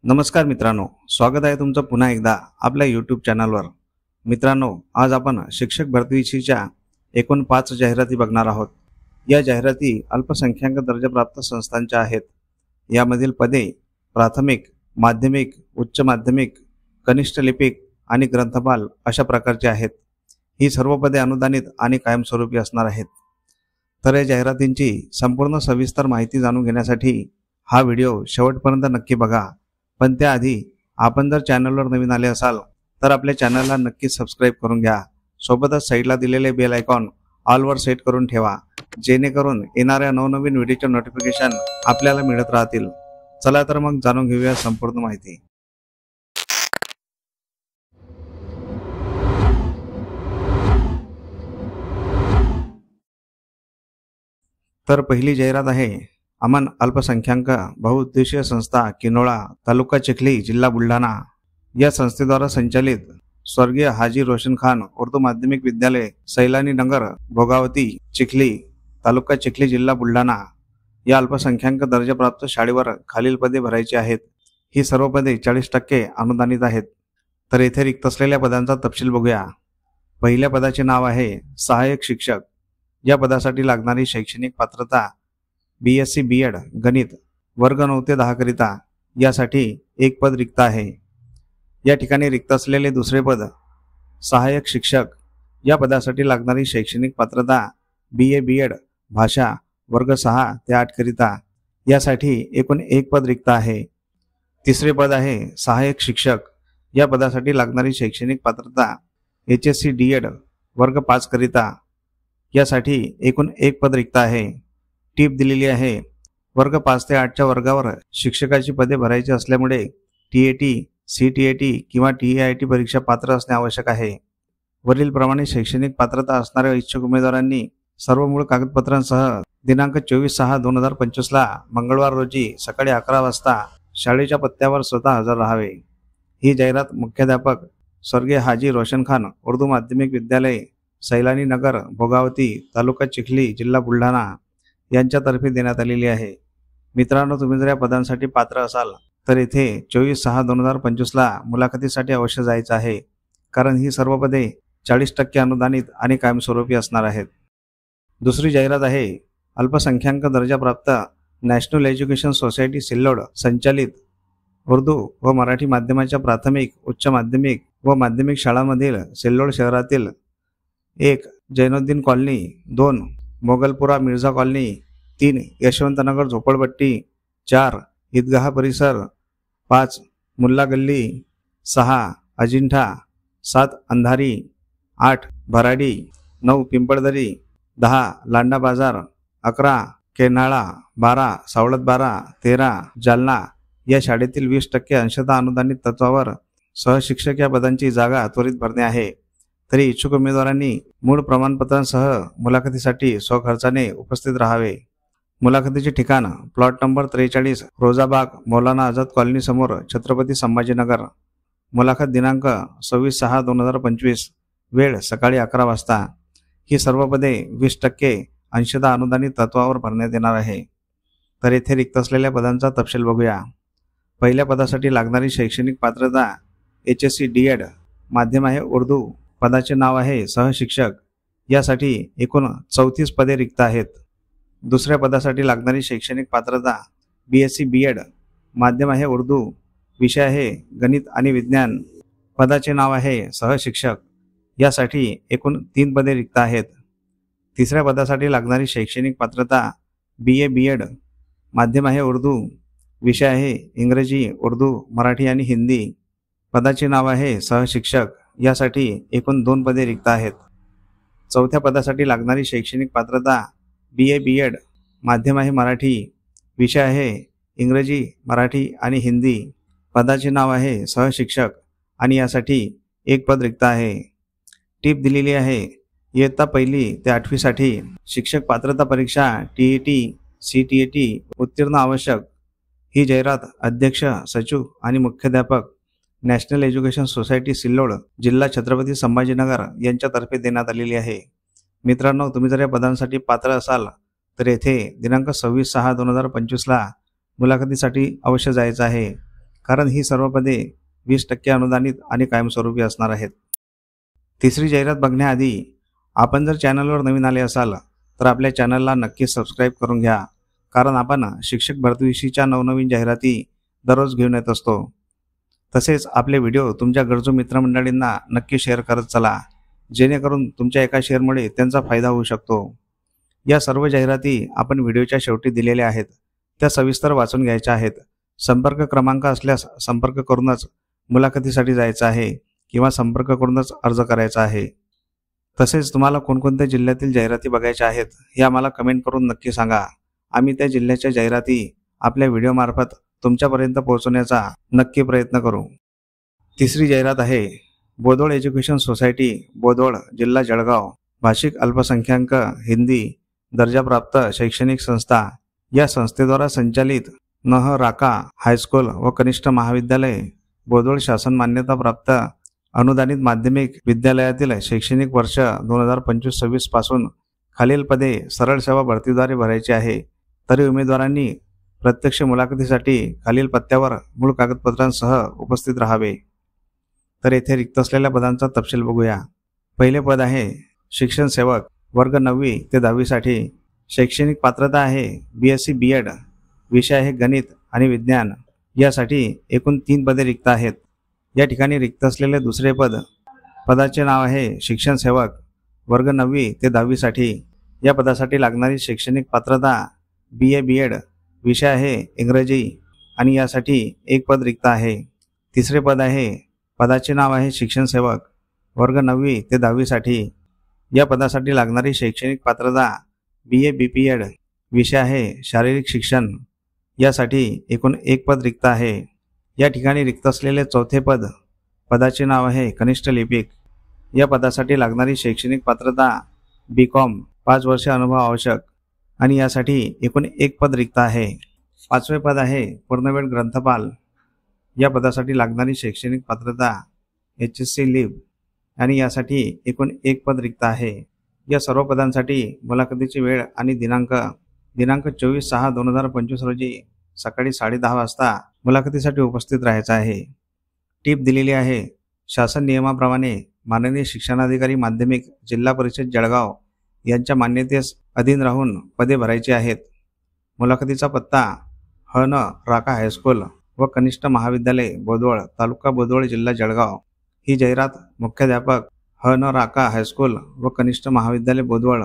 नमस्कार मित्रांनो, स्वागत आहे तुमचं पुन्हा एकदा आपल्या यूट्यूब चॅनलवर। मित्रांनो, आज आपण शिक्षक भरतीच्या एकूण 5 जाहिराती बघणार आहोत। या जाहिराती अल्पसंख्याक दर्जाप्राप्त संस्थांच्या आहेत। यामधील पदे प्राथमिक, माध्यमिक, उच्च माध्यमिक, कनिष्ठ लिपिक आणि ग्रंथपाल अशा प्रकारचे आहेत। ही सर्व पदे अनुदानित आणि कायमस्वरूपी असणार आहेत। तर या जाहिरातींची संपूर्ण सविस्तर माहिती जाणून घेण्यासाठी हा व्हिडिओ शेवटपर्यंत नक्की बघा। पण त्याआधी आपण जर चॅनलवर नवीन आले असाल तर आपल्या चॅनलला नक्की सबस्क्राइब करून घ्या। सोबतच साइडला दिलेले बेल आयकॉन ऑल वर सेट करून ठेवा, जेणेकरून येणाऱ्या नवनवीन व्हिडिओचे नोटिफिकेशन आपल्याला मिळत राहतील। चला तर मग जाणून घेऊया संपूर्ण माहिती। तर पहिली जाहिरात आहे अमन अल्पसंख्याक बहुउद्देशीय संस्था किनोळा, तालुका चिखली, जिल्हा बुलढाणा। या संस्थेद्वारा संचालित स्वर्गीय हाजी रोशन खान उर्दू माध्यमिक विद्यालय, सैलानी नगर, भोगावती, चिखली, तालुका चिखली, जिल्हा बुलढाणा या अल्पसंख्याक दर्जाप्राप्त शाळेवर खालील पदे भरायची आहेत। ही सर्व पदे 40% अनुदानित आहेत। तर येथे रिक्त असलेल्या पदांचा तपशील बघूया। पहिल्या पदाचे नाव आहे सहाय्यक शिक्षक। या पदासाठी लागणारी शैक्षणिक पात्रता BSc B.Ed गणित वर्ग 9 ते 10 करिता। यासाठी एक पद रिक्त आहे। या ठिकाणी रिक्त असलेले दुसरे पद सहाय्यक शिक्षक। या पदासाठी लागणारी शैक्षणिक पात्रता BA B.Ed भाषा वर्ग 6 ते 8 करिता। यासाठी एकूण एक पद रिक्त आहे। तिसरे पद आहे सहाय्यक शिक्षक। या पदासाठी लागणारी शैक्षणिक पात्रता HSC D.Ed वर्ग 5 करिता। यासाठी एकूण एक पद रिक्त आहे। टीप दिलेली आहे, वर्ग 5 ते 8च्या वर्गावर शिक्षकाची पदे भरायची असल्यामुळे TAT, CTAT किंवा TAIT परीक्षा पात्र असणे आवश्यक आहे। वरील प्रमाणे शैक्षणिक पात्रता असणाऱ्या इच्छुक उमेदवारांनी सर्व मूळ कागदपत्रांसह दिनांक 24/6/2025 ला मंगळवार रोजी सकाळी 11 वाजता शाळेच्या पत्त्यावर स्वतः हजर राहावे। ही जाहिरात मुख्याध्यापक स्वर्गीय हाजी रोशन खान उर्दू माध्यमिक विद्यालय, सैलानी नगर, भोगावती, तालुका चिखली, जिल्हा बुलढाणा यांच्यातर्फे देण्यात आलेली आहे। मित्रांनो, तुम्ही जर या पदांसाठी पात्र असाल तर येथे 24/6/2025 ला मुलाखतीसाठी अवश्य जायचं आहे, कारण ही सर्व पदे 40% अनुदानित आणि कायमस्वरूपी असणार आहेत। दुसरी जाहिरात आहे अल्पसंख्याक दर्जाप्राप्त नॅशनल एज्युकेशन सोसायटी सिल्लोड संचालित उर्दू व मराठी माध्यमाच्या प्राथमिक, उच्च माध्यमिक व माध्यमिक शाळांमधील सिल्लोड शहरातील 1 जैनुद्दीन कॉलनी, 2 मोगलपुरा मिर्झा कॉलनी, 3 यशवंतनगर झोपडपट्टी, 4 ईदगाह परिसर, 5 मुल्ला गल्ली, 6 अजिंठा, 7 अंधारी, 8 भराडी, 9 पिंपळदरी, 10 लांडा बाजार, 11 केनाळा, 12 सावळत बारा, 13 जालना या शाळेतील 20% अंशतः अनुदानित तत्वावर सहशिक्षक या पदांची जागा त्वरित भरणे आहे। तरी इच्छुक उमेदवारांनी मूळ प्रमाणपत्रांसह मुलाखतीसाठी स्वखर्चाने उपस्थित राहावे। मुलाखतीचे ठिकाण plot number 43 Rozabagh, Maulana Azad colony समोर, छत्रपती संभाजीनगर। मुलाखत दिनांक 26/6/2025, वेळ सकाळी 11 वाजता। ही सर्व पदे 20% अंशतः अनुदानित तत्वावर भरण्यात येणार आहे। तर येथे रिक्त असलेल्या पदांचा तपशील बघूया। पहिल्या पदासाठी लागणारी शैक्षणिक पात्रता HSC D.Ed माध्यम आहे उर्दू। पदाचे नाव आहे सहशिक्षक। यासाठी एकूण 34 पदे रिक्त आहेत। दुसऱ्या पदासाठी लागणारी शैक्षणिक पात्रता BSc B.Ed माध्यम आहे उर्दू, विषय आहे गणित आणि विज्ञान। पदाचे नाव आहे सहशिक्षक। यासाठी एकूण 3 पदे रिक्त आहेत। तिसऱ्या पदासाठी लागणारी शैक्षणिक पात्रता BA B.Ed माध्यम आहे उर्दू, विषय आहे इंग्रजी, उर्दू, मराठी आणि हिंदी। पदाचे नाव आहे सहशिक्षक। यासाठी एकूण 2 पदे रिक्त आहेत। चौथ्या पदासाठी लागणारी शैक्षणिक पात्रता BA B.Ed माध्यम आहे मराठी, विषय आहे इंग्रजी, मराठी आणि हिंदी। पदाचे नाव आहे सहशिक्षक आणि यासाठी एक पद रिक्त आहे। टीप दिलेली आहे, इयत्ता 1ली ते 8वी साठी शिक्षक पात्रता परीक्षा TAT, CTAT उत्तीर्ण आवश्यक। ही जाहिरात अध्यक्ष, सचिव आणि मुख्याध्यापक नॅशनल एज्युकेशन सोसायटी सिल्लोड, जिल्हा छत्रपती संभाजीनगर यांच्यातर्फे देण्यात आलेली आहे। मित्रांनो, तुम्ही जर या पदांसाठी पात्र असाल तर येथे दिनांक 26/6/2025 ला मुलाखतीसाठी अवश्य जायचं आहे, कारण ही सर्व पदे 20% अनुदानित आणि कायमस्वरूपी असणार आहेत. तिसरी जाहिरात बघण्याआधी आपण जर चॅनलवर नवीन आले असाल तर आपल्या चॅनलला नक्की सबस्क्राईब करून घ्या, कारण आपण शिक्षक भरतीविषयीच्या नवनवीन जाहिराती दररोज घेऊन येत असतो. तसेच आपले व्हिडिओ तुमच्या गरजू मित्रमंडळींना नक्की शेअर करत चला, जेणेकरून तुमच्या एका शेअरमुळे त्यांचा फायदा होऊ शकतो. या सर्व जाहिराती आपण व्हिडिओच्या शेवटी दिलेल्या आहेत, त्या सविस्तर वाचून घ्यायच्या आहेत. संपर्क क्रमांक असल्यास संपर्क करूनच मुलाखतीसाठी जायचं आहे किंवा संपर्क करूनच अर्ज करायचा आहे. तसेच तुम्हाला कोणकोणत्या जिल्ह्यातील जाहिराती बघायच्या आहेत हे आम्हाला कमेंट करून नक्की सांगा. आम्ही त्या जिल्ह्याच्या जाहिराती आपल्या व्हिडिओमार्फत तुमच्यापर्यंत पोहोचवण्याचा नक्की प्रयत्न करू. तिसरी जाहिरात आहे बोदोळ एज्युकेशन सोसायटी, बोदोळ, जिल्हा जळगाव, भाषिक अल्पसंख्याक हिंदी दर्जाप्राप्त शैक्षणिक संस्था. या संस्थेद्वारा संचालित नह.रा.का. हायस्कूल व कनिष्ठ महाविद्यालय, बोदोळ शासन मान्यताप्राप्त अनुदानित माध्यमिक विद्यालयातील शैक्षणिक वर्ष 2025-26 पासून खालील पदे सरळ सेवा भरतीद्वारे भरायची आहे. तरी उमेदवारांनी प्रत्यक्ष मुलाखतीसाठी खालील पत्त्यावर मूळ कागदपत्रांसह उपस्थित राहावे. तर येथे रिक्त असलेल्या पदांचा तपशील बघूया. पहिले पद आहे शिक्षण सेवक, वर्ग 9वी ते 10वी साठी. शैक्षणिक पात्रता आहे BSc B.Ed. विषय आहे गणित आणि विज्ञान. यासाठी एकूण 3 पदे रिक्त आहेत. या ठिकाणी रिक्त असलेले दुसरे पद, पदाचे नाव आहे शिक्षण सेवक, वर्ग 9वी ते 10वी साठी. या पदासाठी लागणारी शैक्षणिक पात्रता BA B.Ed. विषय आहे इंग्रजी आणि यासाठी 1 पद रिक्त आहे. तिसरे पद आहे, पदाचे नाव आहे शिक्षण सेवक, वर्ग 9वी ते 10वी साठी. या पदासाठी लागणारी शैक्षणिक पात्रता BA B.Ped. विषय आहे शारीरिक शिक्षण. यासाठी एकूण 1 पद रिक्त आहे. या ठिकाणी रिक्त असलेले चौथे पद, पदाचे नाव आहे कनिष्ठ लिपिक. या पदासाठी लागणारी शैक्षणिक पात्रता B.Com, 5 वर्ष अनुभव आवश्यक आणि यासाठी एकूण 1 पद रिक्त आहे. पाचवे पद आहे पूर्णवेळ ग्रंथपाल. या पदासाठी लागणारी शैक्षणिक पात्रता HSC लिब आणि यासाठी एकूण 1 पद रिक्त आहे. या सर्व पदांसाठी मुलाखतीची वेळ आणि दिनांक 24/6/2025 रोजी सकाळी 10:30 वाजता मुलाखतीसाठी उपस्थित राहायचं आहे. टीप दिलेली आहे. शासन नियमाप्रमाणे माननीय शिक्षणाधिकारी माध्यमिक जिल्हा परिषद जळगाव यांच्या मान्यतेस अधीन राहून पदे भरायची आहेत. मुलाखतीचा पत्ता ह.न.रा.का. हायस्कूल व कनिष्ठ महाविद्यालय, बोदोळ, तालुका बोदोळ, जिल्हा जळगाव. ही जाहिरात मुख्याध्यापक ह.न.रा.का. हायस्कूल व कनिष्ठ महाविद्यालय, बोदोळ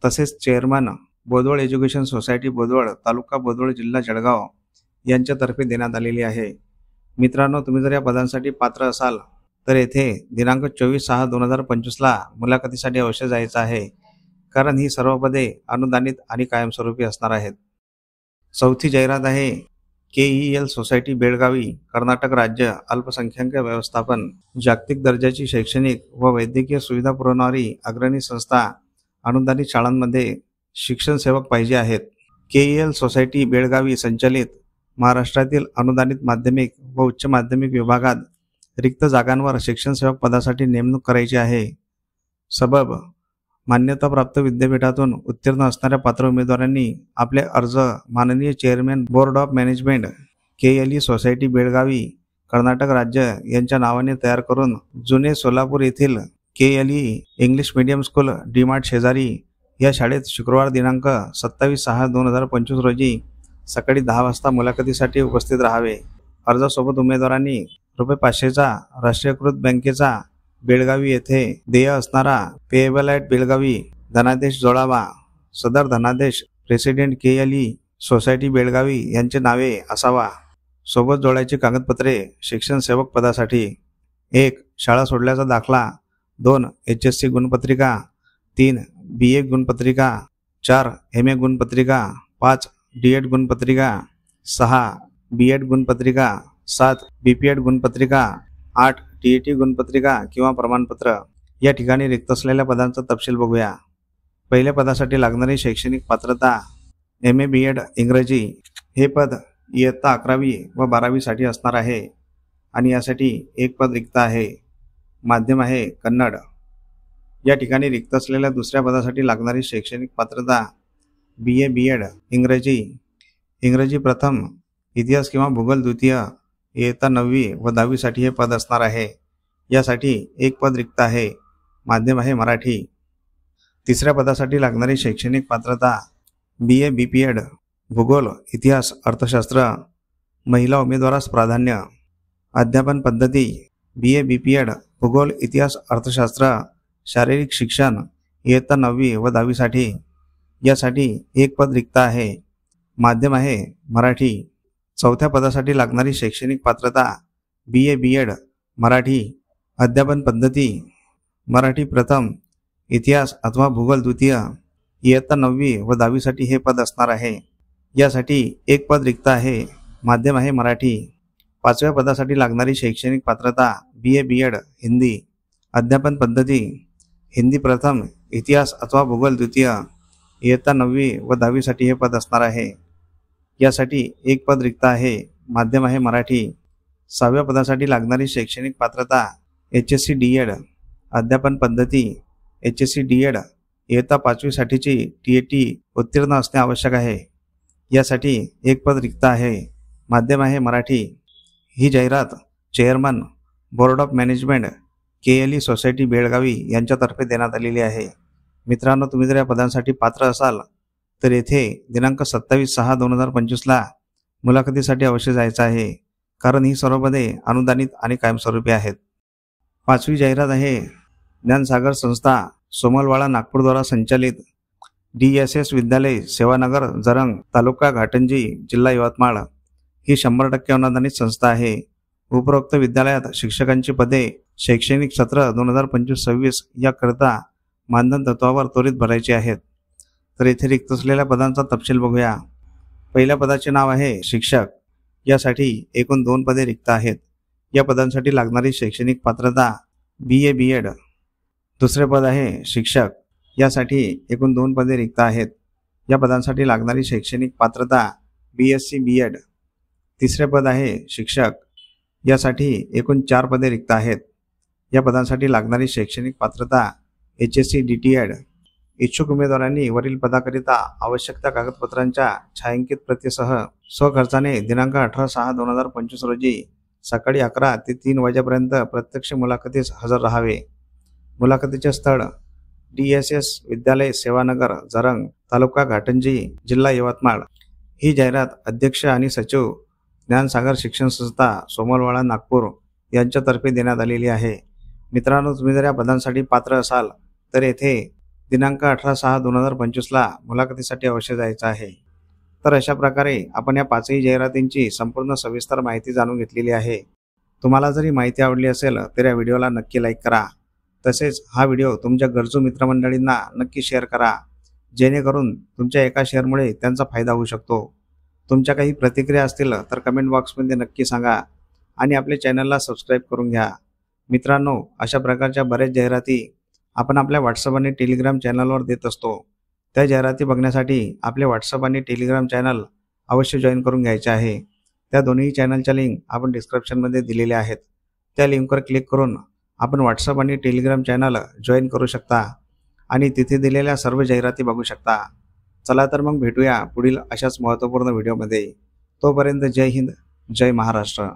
तसेच चेअरमन बोदोळ एज्युकेशन सोसायटी, बोदोळ, तालुका बोदोळ, जिल्हा जळगाव यांच्यातर्फे देण्यात आलेली आहे. मित्रांनो, तुम्ही जर या पदांसाठी पात्र असाल तर येथे दिनांक 24/6/2025 ला मुलाखतीसाठी अवश्य जायचं आहे, कारण ही सर्व पदे अनुदानित आणि कायमस्वरूपी असणार आहेत. चौथी जाहिरात आहे KEL सोसायटी, बेळगावी, कर्नाटक राज्य. अल्पसंख्याक व्यवस्थापन. जागतिक दर्जाची शैक्षणिक व वैद्यकीय सुविधा पुरवणारी अग्रणी संस्था. अनुदानित शाळांमध्ये शिक्षण सेवक पाहिजे आहेत. KEL सोसायटी बेळगावी संचालित महाराष्ट्रातील अनुदानित माध्यमिक व उच्च माध्यमिक विभागात रिक्त जागांवर शिक्षण सेवक पदासाठी नेमणूक करायची आहे. सबब, मान्यताप्राप्त विद्यापीठातून उत्तीर्ण असणाऱ्या पात्र उमेदवारांनी आपले अर्ज माननीय chairman board of management KLE society Belagavi, Karnataka राज्य यांच्या नावाने तयार करून जुने सोलापूर येथील KLE English medium school DMart शेजारी या शाळेत शुक्रवार दिनांक 27/6/2025 रोजी सकाळी 10 वाजता मुलाखतीसाठी उपस्थित राहावे. अर्जासोबत उमेदवारांनी ₹500चा राष्ट्रीयकृत बँकेचा बेळगावी येथे देय असणारा पेएबल ॲट बेळगावी धनादेश जोडावा. सदर धनादेश प्रेसिडेंट KLE सोसायटी बेळगावी यांचे नावे असावा. सोबत जोडायची कागदपत्रे शिक्षण सेवक पदासाठी: 1. शाळा सोडल्याचा दाखला, 2. HSC गुणपत्रिका, 3. BA गुणपत्रिका, 4. MA गुणपत्रिका, 5. D.Ed गुणपत्रिका, 6. B.Ed गुणपत्रिका, 7. BPEd गुणपत्रिका, 8. TET गुणपत्रिका किंवा प्रमाणपत्र. या ठिकाणी रिक्त असलेल्या पदांचा तपशील बघूया. पहिल्या पदासाठी लागणारी शैक्षणिक पात्रता MA B.Ed इंग्रजी. हे पद इयत्ता 11वी व 12वी साठी असणार आहे आणि यासाठी 1 पद रिक्त आहे. माध्यम आहे कन्नड. या ठिकाणी रिक्त असलेल्या दुसऱ्या पदासाठी लागणारी शैक्षणिक पात्रता BA B.Ed इंग्रजी. इंग्रजी प्रथम, इतिहास किंवा भूगोल द्वितीय इयत्ता 9वी व 10वीसाठी हे पद असणार आहे. यासाठी एक पद रिक्त आहे. माध्यम आहे मराठी. तिसऱ्या पदासाठी लागणारी शैक्षणिक पात्रता BA BPED भूगोल, इतिहास, अर्थशास्त्र. महिला उमेदवारास प्राधान्य. अध्यापन पद्धती BA BPED भूगोल, इतिहास, अर्थशास्त्र. शारीरिक शिक्षण इयत्ता 9वी व 10वीसाठी. यासाठी एक पद रिक्त आहे. माध्यम आहे मराठी. चौथ्या पदासाठी लागणारी शैक्षणिक पात्रता BA BEd मराठी. अध्यापन पद्धती मराठी प्रथम, इतिहास अथवा भूगोल द्वितीय. इयत्ता 9वी व 10वीसाठी हे पद असणार आहे. यासाठी एक पद रिक्त आहे. माध्यम आहे मराठी. पाचव्या पदासाठी लागणारी शैक्षणिक पात्रता BA BEd हिंदी. अध्यापन पद्धती हिंदी प्रथम, इतिहास अथवा भूगोल द्वितीय. इयत्ता 9वी व 10वीसाठी हे पद असणार आहे. यासाठी एक पद रिक्त आहे. माध्यम आहे मराठी. सहाव्या पदासाठी लागणारी शैक्षणिक पात्रता HSC DEd. अध्यापन पद्धती HSC DEd. इयत्ता 5वीसाठीची TET उत्तीर्ण असणे आवश्यक आहे. यासाठी एक पद रिक्त आहे. माध्यम आहे मराठी. ही जाहिरात chairman board of management KLE society Belagavi यांच्यातर्फे देण्यात आलेली आहे. मित्रांनो, तुम्ही जर या पदांसाठी पात्र असाल तर येथे दिनांक 27/6/2025ला मुलाखतीसाठी अवश्य जायचं आहे, कारण ही सर्व पदे अनुदानित आणि कायमस्वरूपी आहेत. पाचवी जाहिरात आहे ज्ञानसागर संस्था सोमलवाडा नागपूरद्वारा संचालित DSS विद्यालय सेवानगर जरंग तालुका घाटंजी जिल्हा यवतमाळ ही 100% अनुदानित संस्था आहे. उपरोक्त विद्यालयात शिक्षकांची पदे शैक्षणिक सत्र 2025-26 याकरिता मानधन तत्वावर त्वरित भरायची आहेत. तर येथे रिक्त असलेल्या पदांचा तपशील बघूया. पहिल्या पदाचे नाव आहे शिक्षक. यासाठी एकूण 2 पदे रिक्त आहेत. या पदांसाठी लागणारी शैक्षणिक पात्रता BA BEd. दुसरे पद आहे शिक्षक. यासाठी एकूण 2 पदे रिक्त आहेत. या पदांसाठी लागणारी शैक्षणिक पात्रता BSc BEd. तिसरे पद आहे शिक्षक. यासाठी एकूण 4 पदे रिक्त आहेत. या पदांसाठी लागणारी शैक्षणिक पात्रता HSC DTEd. इच्छुक उमेदवारांनी वरील पदाकरिता आवश्यक त्या कागदपत्रांच्या छायांकित प्रतीसह स्वखर्चाने दिनांक 18/6/2025 रोजी सकाळी 11 ते 3 वाजेपर्यंत प्रत्यक्ष मुलाखतीस हजर राहावे. मुलाखतीचे स्थळ DSS विद्यालय सेवानगर जरंग तालुका घाटंजी जिल्हा यवतमाळ. ही जाहिरात अध्यक्ष आणि सचिव ज्ञानसागर शिक्षण संस्था सोमलवाडा नागपूर यांच्यातर्फे देण्यात आलेली आहे. मित्रांनो, तुम्ही जर या पदांसाठी पात्र असाल तर येथे दिनांक 18/6/2025ला मुलाखतीसाठी अवश्य जायचं आहे. तर अशा प्रकारे आपण या 5ही जाहिरातींची संपूर्ण सविस्तर माहिती जाणून घेतलेली आहे. तुम्हाला जरी माहिती आवडली असेल तर या व्हिडिओला नक्की लाईक करा. तसेच हा व्हिडिओ तुमच्या गरजू मित्रमंडळींना नक्की शेअर करा, जेणेकरून तुमच्या एका शेअरमुळे त्यांचा फायदा होऊ शकतो. तुमच्या काही प्रतिक्रिया असतील तर कमेंट बॉक्समध्ये नक्की सांगा आणि आपल्या चॅनलला सबस्क्राईब करून घ्या. मित्रांनो, अशा प्रकारच्या बऱ्याच जाहिराती आपण आपल्या व्हॉट्सअप आणि टेलिग्राम चॅनलवर देत असतो. त्या जाहिराती बघण्यासाठी आपले व्हॉट्सअप आणि टेलिग्राम चॅनल अवश्य जॉईन करून घ्यायचे आहे. त्या दोन्ही चॅनलच्या लिंक आपण डिस्क्रिप्शनमध्ये दिलेल्या आहेत. त्या लिंकवर क्लिक करून आपण व्हॉट्सअप आणि टेलिग्राम चॅनल जॉईन करू शकता आणि तिथे दिलेल्या सर्व जाहिराती बघू शकता. चला तर मग भेटूया पुढील अशाच महत्त्वपूर्ण व्हिडिओमध्ये. तोपर्यंत जय हिंद, जय महाराष्ट्र.